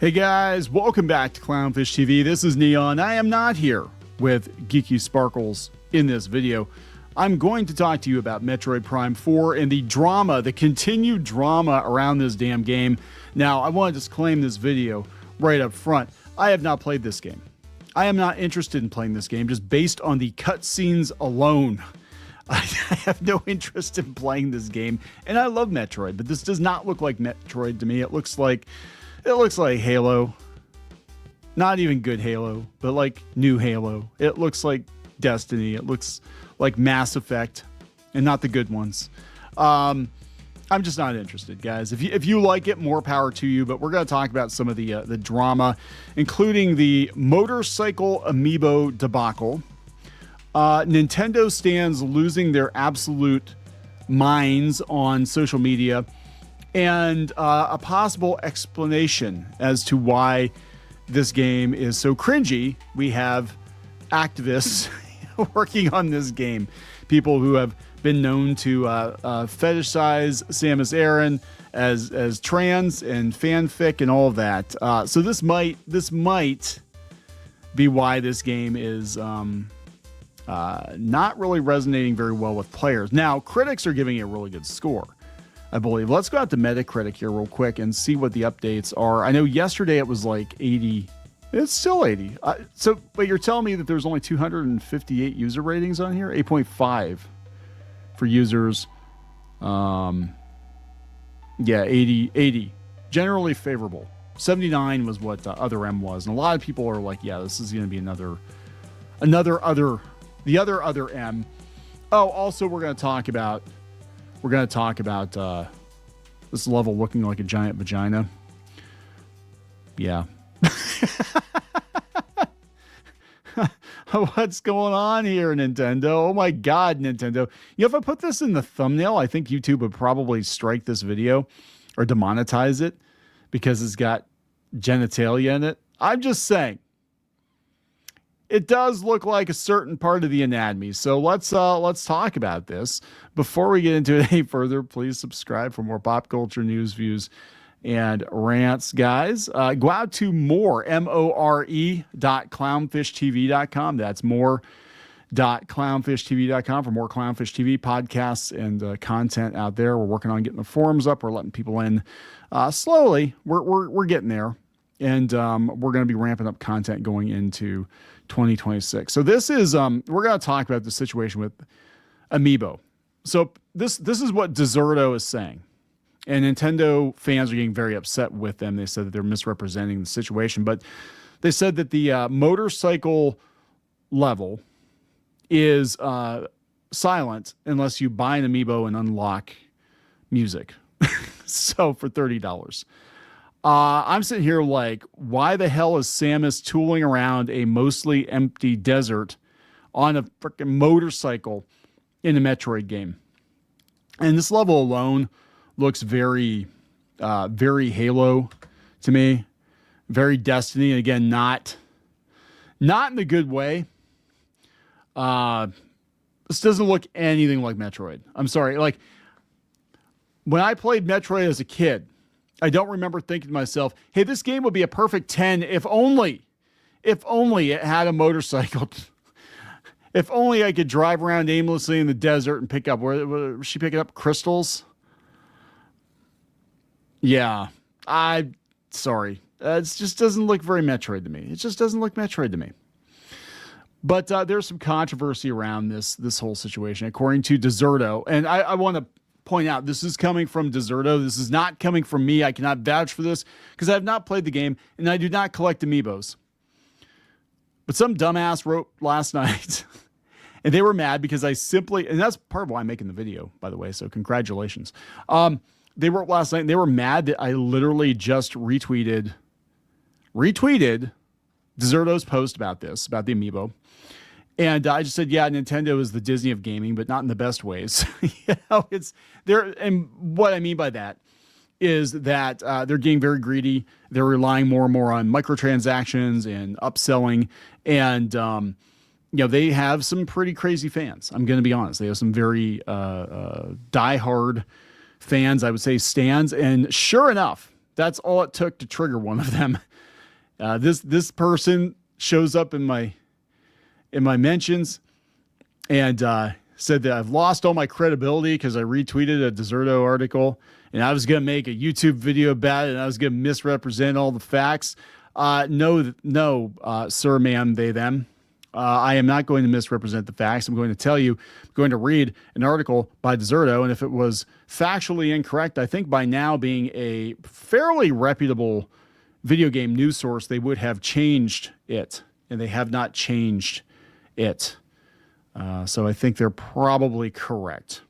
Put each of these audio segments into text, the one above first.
Hey guys, welcome back to Clownfish TV. This is Kneon. I am not here with Geeky Sparkles in this video. I'm going to talk to you about Metroid Prime 4 and the drama, the continued drama around this damn game. Now, I want to disclaim this video right up front. I have not played this game. I am not interested in playing this game just based on the cutscenes alone. I have no interest in playing this game, and I love Metroid, but this does not look like Metroid to me. It looks like Halo. Not even good Halo, but like new Halo. It looks like Destiny. It looks like Mass Effect, and not the good ones. I'm just not interested, guys. If you like it, more power to you. But we're going to talk about some of the drama, including the motorcycle amiibo debacle. Nintendo stands losing their absolute minds on social media, and a possible explanation as to why this game is so cringy. We have activists working on this game, people who have been known to fetishize Samus Aran as trans and fanfic and all of that. So this might be why this game is not really resonating very well with players. Now, critics are giving it a really good score, I believe. Let's go out to Metacritic here real quick and see what the updates are. I know yesterday it was like 80. It's still 80. But you're telling me that there's only 258 user ratings on here? 8.5 for users. Yeah, 80. Generally favorable. 79 was what Other M was. And a lot of people are like, yeah, this is going to be the other M. Oh, also we're going to talk about this level looking like a giant vagina. Yeah. What's going on here, Nintendo? Oh my God, Nintendo. You know, if I put this in the thumbnail, I think YouTube would probably strike this video or demonetize it because it's got genitalia in it. I'm just saying. It does look like a certain part of the anatomy. So let's talk about this. Before we get into it any further, please subscribe for more pop culture news, views, and rants, guys. Go out to more.clownfishtv.com. That's more.clownfishtv.com for more Clownfish TV podcasts and content out there. We're working on getting the forums up. We're letting people in slowly. We're getting there. And we're going to be ramping up content going into 2026. So this is we're going to talk about the situation with amiibo. So this is what Deserto is saying, and Nintendo fans are getting very upset with them. They said that they're misrepresenting the situation, but they said that the motorcycle level is silent unless you buy an amiibo and unlock music. So for $30. I'm sitting here like, why the hell is Samus tooling around a mostly empty desert on a freaking motorcycle in a Metroid game? And this level alone looks very, very Halo to me, very Destiny. And again, not in the good way. This doesn't look anything like Metroid. I'm sorry. Like when I played Metroid as a kid, I don't remember thinking to myself, hey, this game would be a perfect 10 if only it had a motorcycle. If only I could drive around aimlessly in the desert and pick up, where was she picking up crystals? Yeah, sorry. It just doesn't look very Metroid to me. It just doesn't look Metroid to me. But there's some controversy around this whole situation, according to Deserto. And I want to point out, this is coming from Deserto. This is not coming from me. I cannot vouch for this because I have not played the game and I do not collect amiibos. But some dumbass wrote last night and they were mad because and that's part of why I'm making the video, by the way, so congratulations. They wrote last night and they were mad that I literally just retweeted Deserto's post about the amiibo. And I just said, yeah, Nintendo is the Disney of gaming, but not in the best ways. It's there. And what I mean by that is that they're getting very greedy. They're relying more and more on microtransactions and upselling. And, they have some pretty crazy fans. I'm going to be honest. They have some very diehard fans, I would say, stans. And sure enough, that's all it took to trigger one of them This person shows up in my mentions and said that I've lost all my credibility because I retweeted a Deserto article and I was going to make a YouTube video about it and I was going to misrepresent all the facts. No, sir, ma'am, they, them. I am not going to misrepresent the facts. I'm going to tell you, I'm going to read an article by Deserto, and if it was factually incorrect, I think by now being a fairly reputable video game news source, they would have changed it, and they have not changed it. So I think they're probably correct.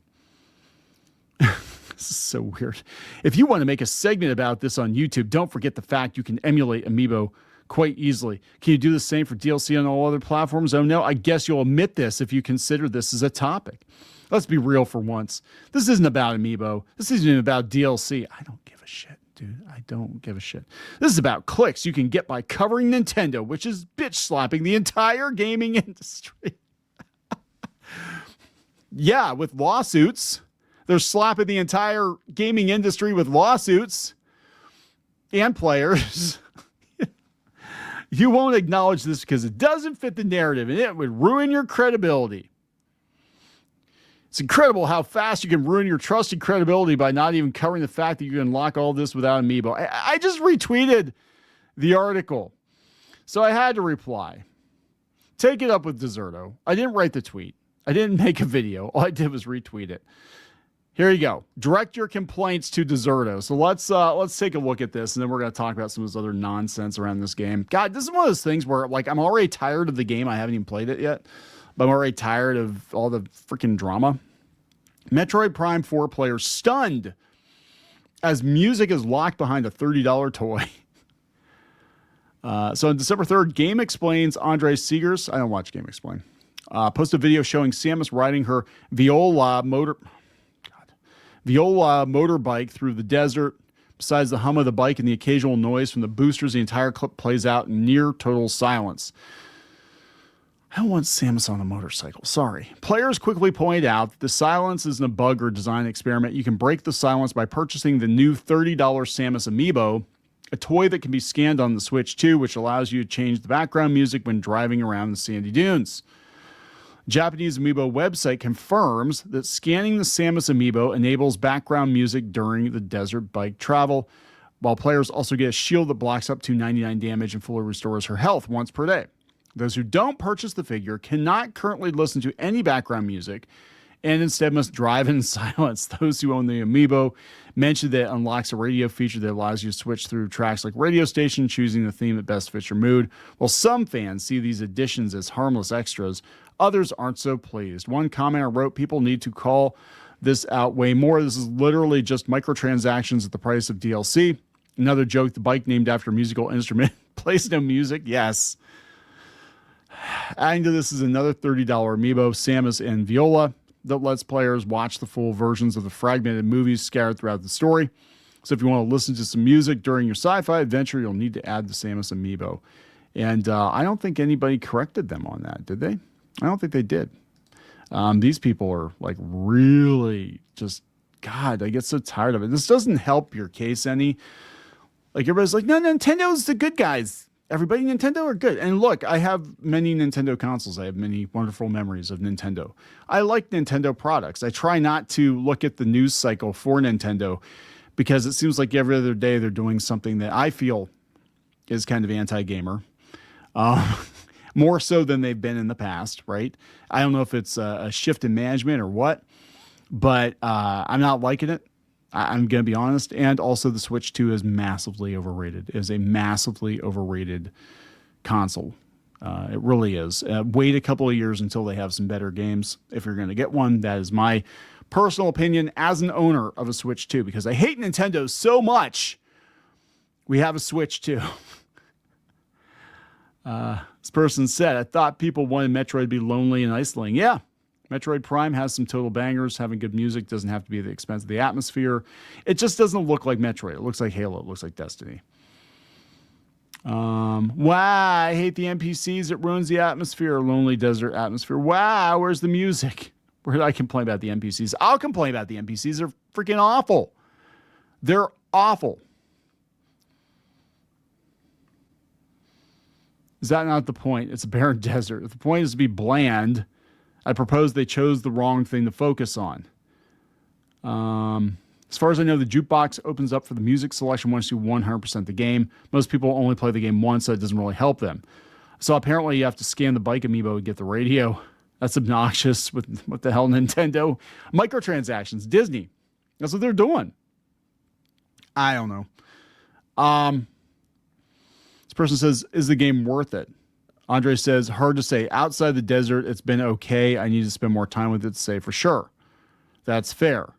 This is so weird. If you want to make a segment about this on YouTube, don't forget the fact you can emulate amiibo quite easily. Can you do the same for DLC on all other platforms? Oh no, I guess you'll admit this if you consider this as a topic. Let's be real for once. This isn't about amiibo. This isn't even about DLC. I don't give a shit, dude. I don't give a shit. This is about clicks you can get by covering Nintendo, which is bitch slapping the entire gaming industry. Yeah, with lawsuits. They're slapping the entire gaming industry with lawsuits and players. You won't acknowledge this because it doesn't fit the narrative and it would ruin your credibility. It's incredible how fast you can ruin your trusted credibility by not even covering the fact that you can unlock all this without amiibo. I just retweeted the article, so I had to reply. Take it up with Deserto. I didn't write the tweet. I didn't make a video. All I did was retweet it. Here you go. Direct your complaints to Deserto. So let's take a look at this, and then we're going to talk about some of this other nonsense around this game. God, this is one of those things where, like, I'm already tired of the game. I haven't even played it yet, but I'm already tired of all the freaking drama. Metroid Prime 4 players stunned as music is locked behind a $30 toy. So on December 3rd, Game Explain's Andre Segers, I don't watch Game Explain, posted a video showing Samus riding her Viola motorbike through the desert. Besides the hum of the bike and the occasional noise from the boosters, the entire clip plays out in near total silence. I don't want Samus on a motorcycle. Sorry. Players quickly point out that the silence isn't a bug or design experiment. You can break the silence by purchasing the new $30 Samus amiibo, a toy that can be scanned on the Switch 2, which allows you to change the background music when driving around the sandy dunes. Japanese amiibo website confirms that scanning the Samus amiibo enables background music during the desert bike travel, while players also get a shield that blocks up to 99 damage and fully restores her health once per day. Those who don't purchase the figure cannot currently listen to any background music and instead must drive in silence. Those who own the amiibo mentioned that it unlocks a radio feature that allows you to switch through tracks like radio station, choosing the theme that best fits your mood. While some fans see these additions as harmless extras, others aren't so pleased. One commenter wrote, "People need to call this out way more. This is literally just microtransactions at the price of DLC." Another joke, the bike named after a musical instrument plays no music. Yes. Adding to this is another $30 amiibo, Samus and Viola, that lets players watch the full versions of the fragmented movies scattered throughout the story. So if you want to listen to some music during your sci-fi adventure, you'll need to add the Samus amiibo. And I don't think anybody corrected them on that, did they? I don't think they did. These people are like really just, God, I get so tired of it. This doesn't help your case any. Like everybody's like, no, Nintendo's the good guys. Everybody, Nintendo are good. And look, I have many Nintendo consoles. I have many wonderful memories of Nintendo. I like Nintendo products. I try not to look at the news cycle for Nintendo because it seems like every other day they're doing something that I feel is kind of anti-gamer. More so than they've been in the past, right? I don't know if it's a shift in management or what, but I'm not liking it. I'm going to be honest. And also the Switch 2 is massively overrated. It is a massively overrated console. It really is. Wait a couple of years until they have some better games. If you're going to get one, that is my personal opinion as an owner of a Switch 2, because I hate Nintendo so much. We have a Switch 2. This person said, I thought people wanted Metroid to be lonely and isolating. Yeah, Metroid Prime has some total bangers. Having good music doesn't have to be at the expense of the atmosphere. It just doesn't look like Metroid. It looks like Halo. It looks like Destiny. Wow, I hate the NPCs. It ruins the atmosphere. Lonely desert atmosphere. Wow, where's the music? Where did I complain about the NPCs? I'll complain about the NPCs. They're freaking awful. They're awful. Is that not the point? It's a barren desert. If the point is to be bland, I propose they chose the wrong thing to focus on. As far as I know, the jukebox opens up for the music selection once you 100% the game. Most people only play the game once, so it doesn't really help them. So apparently you have to scan the bike amiibo to get the radio. That's obnoxious. What the hell, Nintendo? Microtransactions, Disney. That's what they're doing. I don't know. This person says, is the game worth it? Andre says, hard to say. Outside the desert, it's been okay. I need to spend more time with it to say for sure. That's fair.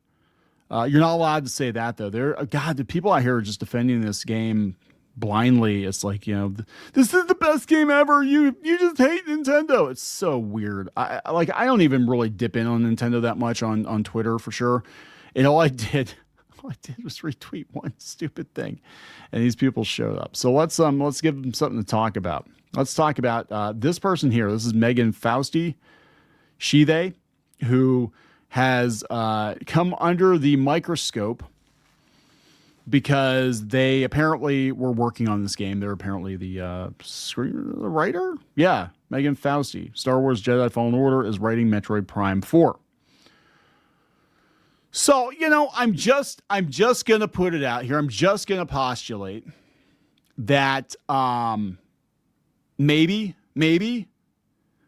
You're not allowed to say that, though. God, the people out here are just defending this game blindly. It's like, this is the best game ever. You just hate Nintendo. It's so weird. I don't even really dip in on Nintendo that much on Twitter for sure. And all I did was retweet one stupid thing, and these people showed up. So let's give them something to talk about. Let's talk about this person here. This is Megan Fausti, they, who has come under the microscope because they apparently were working on this game. They're apparently the writer. Yeah, Megan Fausti, Star Wars Jedi Fallen Order, is writing Metroid Prime 4. So, I'm just going to put it out here. I'm just going to postulate that maybe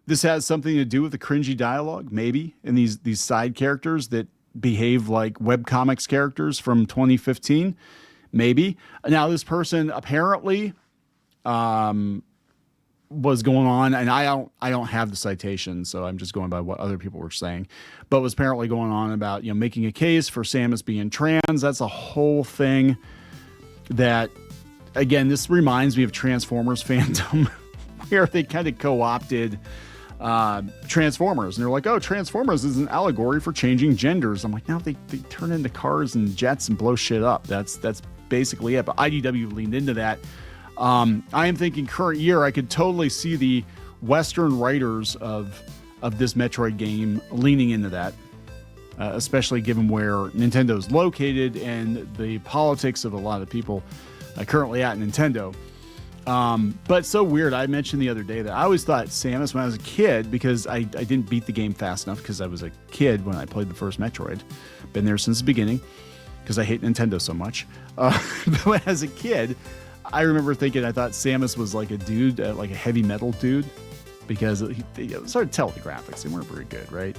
this has something to do with the cringy dialogue, maybe, and these side characters that behave like webcomics characters from 2015, maybe. Now, this person apparently was going on, and I don't have the citation, so I'm just going by what other people were saying, but was apparently going on about, making a case for Samus being trans. That's a whole thing that, again, this reminds me of Transformers fandom, where they kind of co-opted Transformers, and they're like, oh, Transformers is an allegory for changing genders. I'm like, no, they turn into cars and jets and blow shit up. That's basically it. But IDW leaned into that. I am thinking current year, I could totally see the Western writers of this Metroid game leaning into that, especially given where Nintendo's located and the politics of a lot of people currently at Nintendo. But so weird. I mentioned the other day that I always thought Samus when I was a kid, because I didn't beat the game fast enough because I was a kid when I played the first Metroid. Been there since the beginning because I hate Nintendo so much. But as a kid, I remember thinking, I thought Samus was like a dude, like a heavy metal dude, because it was hard to tell the graphics. They weren't very good, right?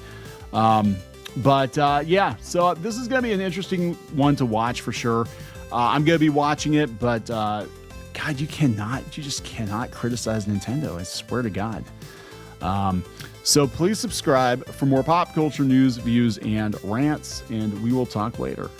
Yeah, so this is going to be an interesting one to watch for sure. I'm going to be watching it, but God, you just cannot criticize Nintendo. I swear to God. So please subscribe for more pop culture news, views, and rants, and we will talk later.